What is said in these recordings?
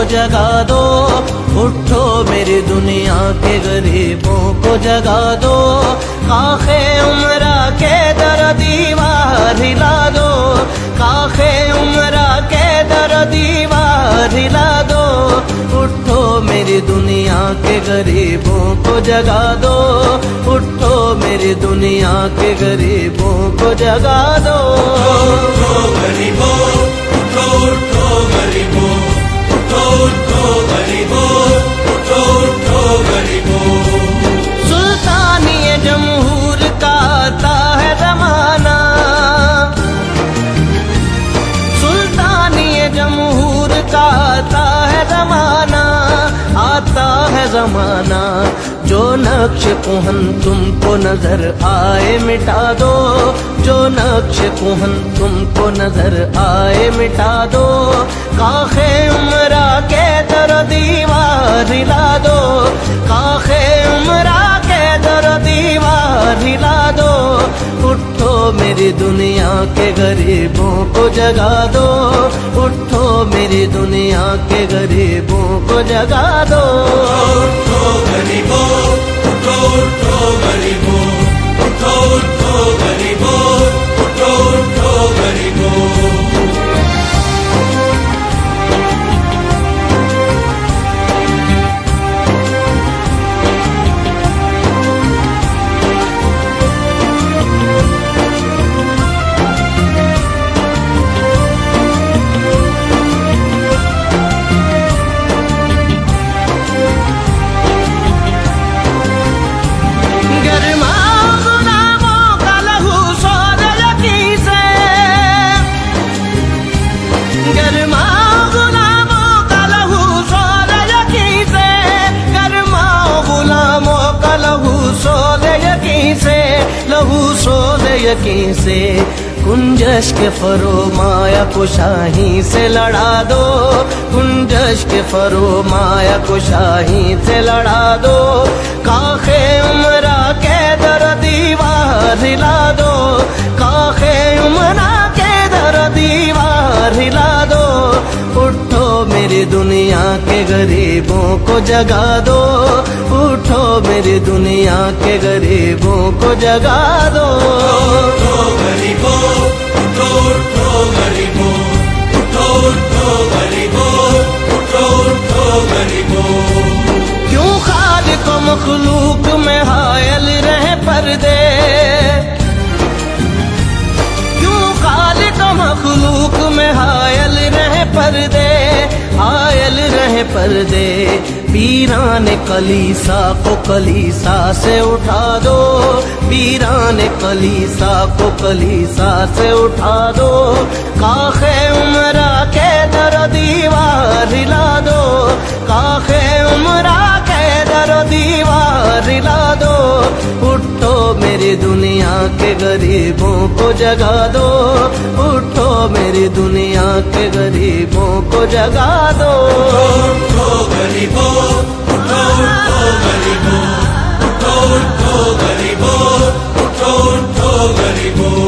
को जगा दो, उठो मेरी दुनिया के गरीबों को जगा दो। काखे उमरा के दर दीवार हिला दो, काखे उमरा के दर दीवार हिला दो। उठो मेरी दुनिया के गरीबों को जगा दो, उठो मेरी दुनिया के गरीबों को जगा दो। उठो गरीबों, उठो उठो गरीबों, उठो उठो गरीबों, उठो उठो गरीबों। सुल्तानी जमहूर का आता है जमाना, सुल्तानी जमहूर का आता है जमाना, आता है जमाना। जो नक्श कुहन तुमको नजर आए मिटा दो, जो नक्श कुहन तुमको नजर आए मिटा दो। काखे उमरा के दर दीवार हिला दो, काखे उमरा के दर दीवार हिला दो। उठो मेरी दुनिया के गरीबों को जगा दो, उठो मेरी दुनिया के गरीबों को जगा दो। उठो गरीबों, उठो उठो गरीबों, उठो उठो गरीबों, उठो उठो गरीबों। यकीन से कुंजश के फरोमाया को शाही से लड़ा दो, कुंजश के फरोमाया को शाही से लड़ा दो। काखे उमरा के दर दीवार हिला दो, काखे उमरा के दर दीवार हिला दो। उठो मेरी दुनिया के गरीबों को जगा दो, उठो मेरी दुनिया के गरीबों को जगा दो। उठो गरीबों, उठो उठो गरीबों, उठो उठो गरीबों, उठो उठो गरीबों। क्यों खालिक व मखलूक में हायल रहे पर्दे, क्यों खालिक व मखलूक में हायल रहे पर्दे, हायल रहे पर्दे। पीरान कलीसा को कलीसा से उठा दो, पीरान कलीसा को कलीसा से उठा दो। काखे उमरा के दर दीवार हिला दो, काखे उमरा के दर दीवार हिला दो। उठो मेरी दुनिया के गरीबों को जगा दो, उठो मेरी दुनिया के गरीबों को जगा दो। उठो गरीबों, उठो उठो गरीबों, उठो उठो गरीबों, उठो उठो गरीबों।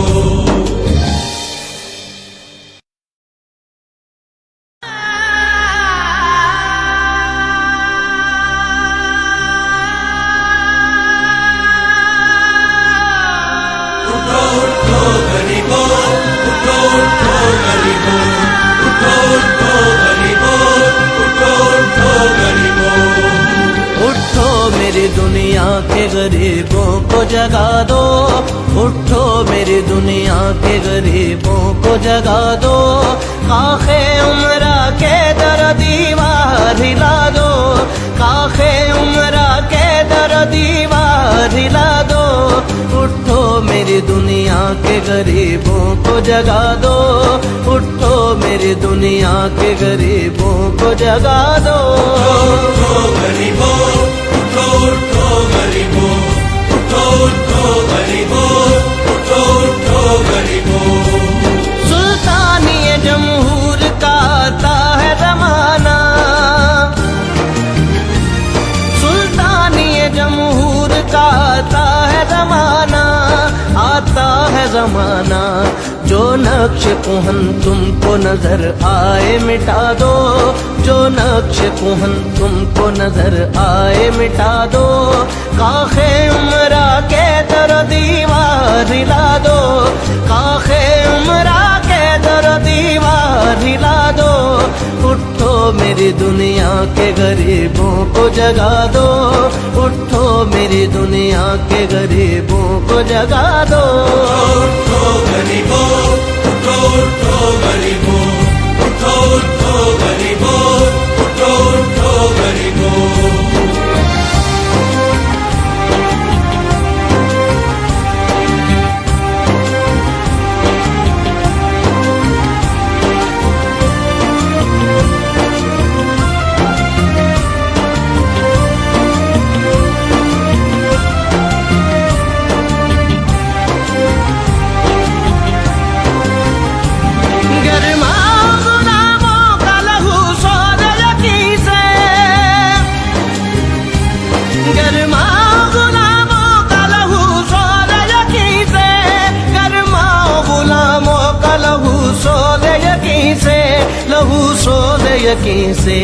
दुनिया के गरीबों को जगा दो, उठो मेरी दुनिया के गरीबों को जगा दो। काखे उमरा के दर दीवार हिला दो, काखे उमरा के दर दीवार हिला दो। उठो मेरी दुनिया के गरीबों को जगा दो, उठो मेरी दुनिया के गरीबों को जगा दो। उठो गरीबों, उठो उठो गरीबों, उठो उठो गरीबों, उठो उठो गरीबों। सुल्तानी जमहूर का आता है जमाना, सुल्तानी जमहूर का आता है जमाना, आता है जमाना। जो नक्श कुहन तुमको नजर आए मिटा दो, जो नक्श कुहन तुमको नजर आए मिटा दो, काखे उमरा के दर दीवार हिला दो, काखे उमरा के दर दीवार हिला दो। उठो मेरी दुनिया के गरीबों को जगा दो, उठो मेरी दुनिया के गरीबों को जगा दो। उठो गरीबों, उठो उठो गरीबों, उठो उठो गरीबों, उठो उठो गरीबों। लहू सोले यकीन से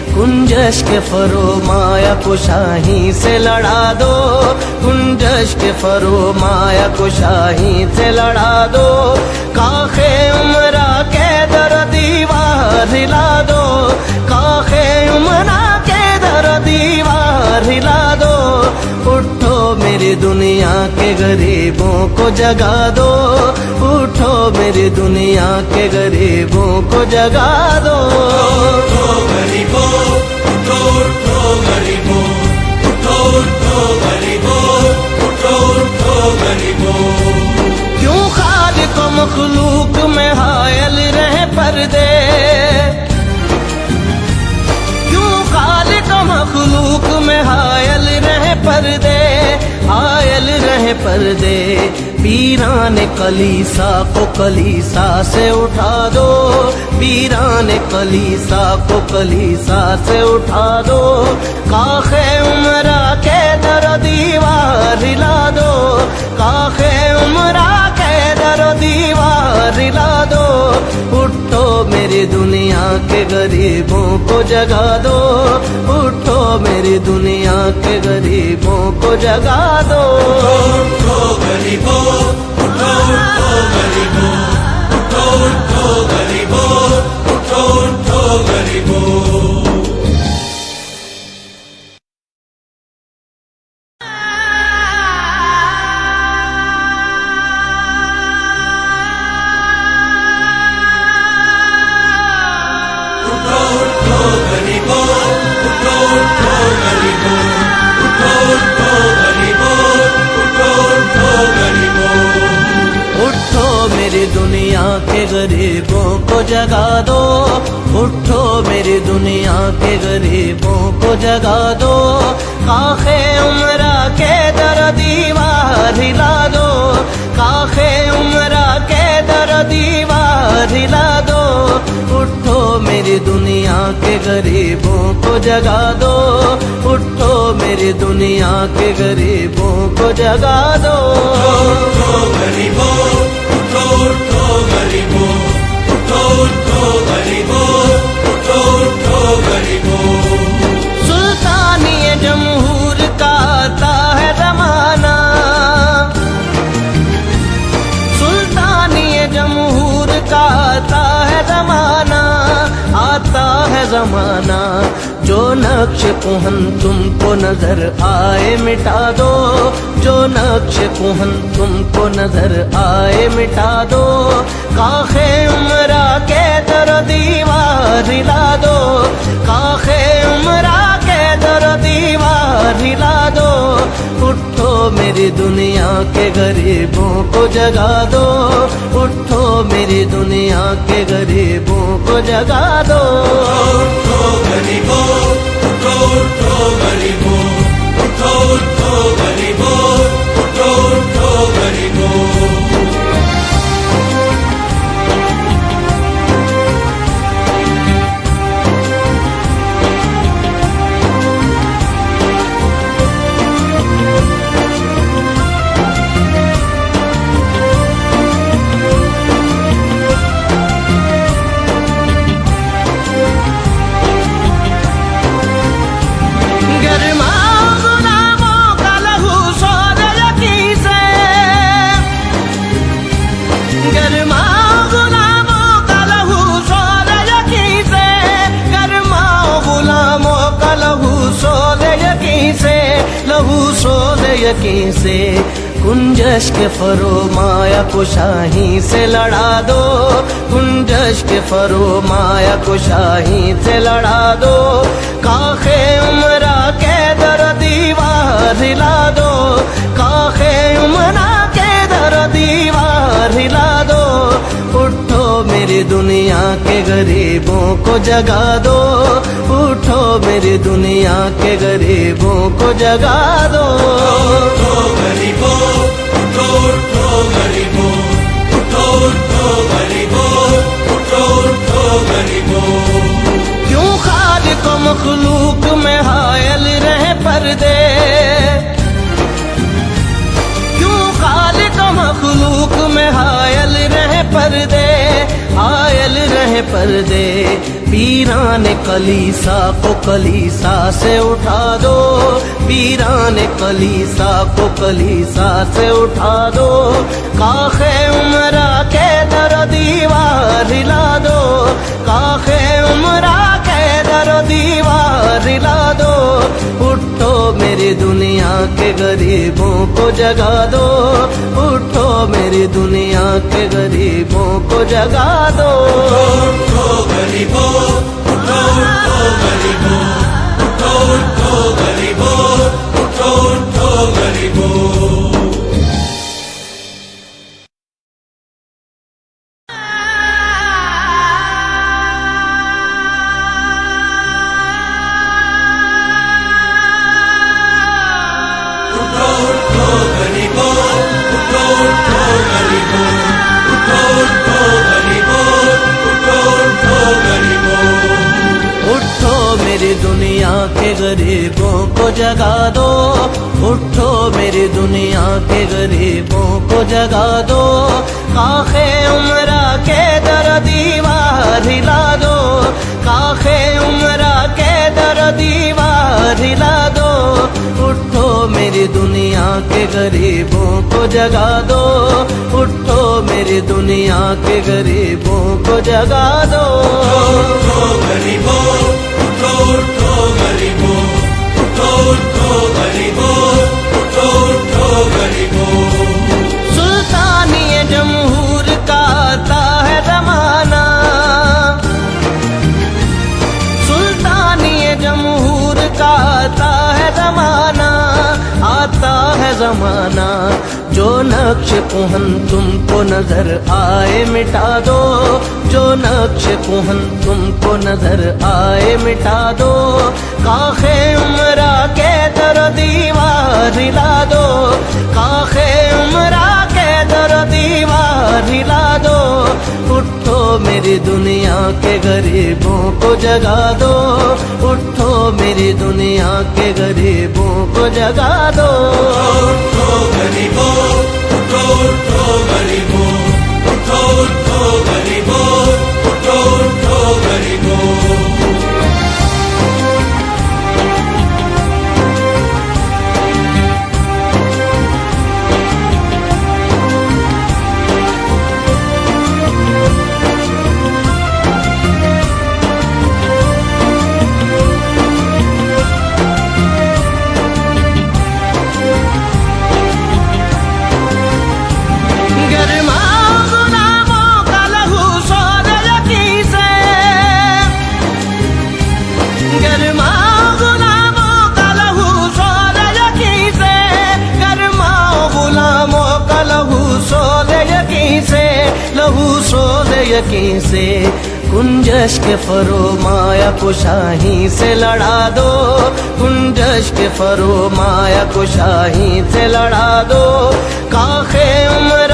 कुंजश के फरोमाया को शाही से लड़ा दो, कुंजश के फरोमाया को शाही से लड़ा दो। काखे उमरा के दर दीवार हिला दो, काखे उमरा के दर दीवार हिला दो। उठो मेरी दुनिया के गरीबों को जगा दो, उठो मेरी दुनिया के गरीबों को जगा दो। उठो गरीबों, उठो उठो गरीबों, उठो उठो गरीबों, उठो उठो गरीबों। क्यों खालिक व मखलूक में हायल रहे पर्दे, क्यों खालिक व मखलूक में हायल रहे पर्दे, हायल रहे पर्दे। पीरान कलीसा को कलीसा से उठा दो, पीरान कलीसा को कलीसा से उठा दो। काखे उमरा के दर दीवार हिला दो, काखे उमरा के दर दीवार हिला दो। उठो मेरी दुनिया के गरीबों को जगा दो, उठो मेरी दुनिया के गरीबों को जगा दो। उठो गरीबों, उठो उठो गरीबों, उठो उठो गरीबों, उठो उठो गरीबों। दुनिया के गरीबों को जगा दो, उठो मेरी दुनिया के गरीबों को जगा दो। काखे उमरा के दर दीवार हिला दो, काखे उमरा के दर दीवार हिला दो। उठो मेरी दुनिया के गरीबों को जगा दो, उठो मेरी दुनिया के गरीबों को जगा दो। उठो गरीबों, उठो उठो गरीबों, उठो उठो गरीबों, उठो उठो गरीबों। सुल्तानी जमहूर का आता है जमाना, सुल्तानी जमहूर का आता है जमाना, आता है जमाना। जो नक्श कुहन तुमको नजर आए मिटा दो, जो नक्श कुहन तुमको नजर आए मिटा दो। काखे उमरा के दर दीवार हिला दो, काखे उमरा के दर दीवार हिला दो। उठो मेरी दुनिया के गरीबों को जगा दो, उठो मेरी दुनिया के गरीबों को जगा दो। उठो गरीबों, उठो उठो गरीबों, उठो उठो गरीबों, उठो उठो गरीबों। यकीन से, कुंजश के फरोमाया को शाही से लड़ा दो, कुंजश के फरोमाया को शाही से लड़ा दो। काखे उमरा के दर दीवार हिला दो, काखे उमरा के दर दीवार हिला दो। उठो मेरी दुनिया के गरीबों को जगा दो, उठो मेरी दुनिया के गरीबों को जगा दो। उठो गरीबों, उठो उठो गरीबों, उठो उठो गरीबों, उठो उठो गरीबों। क्यों खालिक व मखलूक में हायल रहे पर्दे, क्यों खालिक व मखलूक में हायल रहे पर्दे, हायल रहे पर्दे। पीरान कलीसा को कलीसा से उठा दो, पीरान कलीसा को कलीसा से उठा दो। काखे उमरा के दर दीवार हिला दो, काखे उमरा के दर दीवार हिला दो। उठो मेरी दुनिया के गरीबों को जगा दो, उठो मेरी दुनिया के गरीबों को जगा दो। उठो गरीबों, उठो उठो गरीबों, उठो उठो गरीबों, उठो उठो गरीबों। दुनिया के गरीबों को जगा दो, उठो मेरी दुनिया के गरीबों को जगा दो। काखे उमरा के दर दीवार हिला दो, काखे उमरा के दर दीवार हिला दो। उठो मेरी दुनिया के गरीबों को जगा दो, उठो मेरी दुनिया के गरीबों को जगा दो। उठो गरीबों, उठो उठो गरीबों, उठो उठो गरीबों, उठो उठो गरीबों। सुल्तानिए जमहूर का आता है जमाना, सुल्तानिए जमहूर का आता है जमाना, आता है जमाना। जो नक्श कुहन तुमको नजर आए मिटा दो, जो नक्श कुहन तुमको नजर आए मिटा दो। काखे उमरा के दर दीवार हिला दो, काखे उमरा के दर दीवार हिला दो। उठो मेरी दुनिया के गरीबों को जगा दो, उठो मेरी दुनिया के गरीबों को जगा दो। उठो गरीबों, उठो उठो गरीबों, उठो उठो गरीबों, उठो उठो गरीबों। लहू सोले यकीन से, कुंजश के फरोमाया को शाही से लड़ा दो, कुंजश के फरोमाया को शाही से लड़ा दो। काखे उमरा